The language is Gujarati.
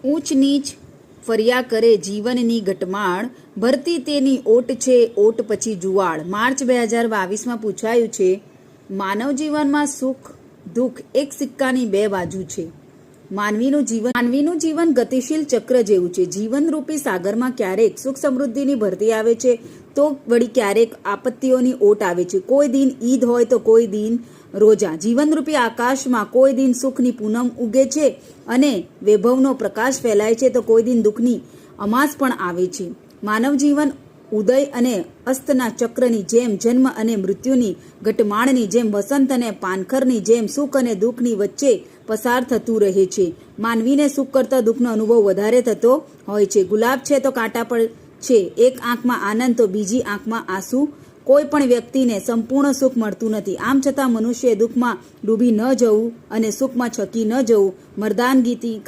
ઊંચ નીચ ફર્યા કરે જીવનની ઘટમાળ, ભરતી તેની ઓટ છે ઓટ પછી જુવાળ. માર્ચ 2022માં પૂછાયું છે, માનવ જીવનમાં સુખ દુઃખ એક સિક્કાની બે બાજુ છે. માનવીનું જીવન ગતિશીલ ચક્ર જેવું છે. જીવનરૂપી સાગરમાં ક્યારેક સુખ સમૃદ્ધિની ભરતી આવે છે તો વળી ક્યારેક આપત્તિઓની ઓટ આવે છે. કોઈ દિન ઈદ હોય તો કોઈ દિન રોજા. જીવનરૂપી આકાશમાં કોઈ દિન સુખની પૂનમ ઉગે છે અને વૈભવનો પ્રકાશ ફેલાય છે તો કોઈ દિન દુઃખની અમાસ પણ આવે છે. માનવ જીવન ઉદય અને અસ્તના ચક્રની જેમ, જન્મ અને મૃત્યુની ઘટમાળની જેમ, વસંત અને પાનખરની જેમ સુખ અને દુઃખની વચ્ચે પસાર થતું રહે છે. માનવીને સુખ કરતાં દુઃખનો અનુભવ વધારે થતો હોય છે. ગુલાબ છે તો કાંટા પર છે. એક આંખમાં આનંદ તો બીજી આંખમાં આંસુ. કોઈ પણ વ્યક્તિને સંપૂર્ણ સુખ મળતું નથી. આમ છતાં મનુષ્યએ દુઃખમાં ડૂબી ન જવું અને સુખમાં છકી ન જવું. મર્દાનગીથી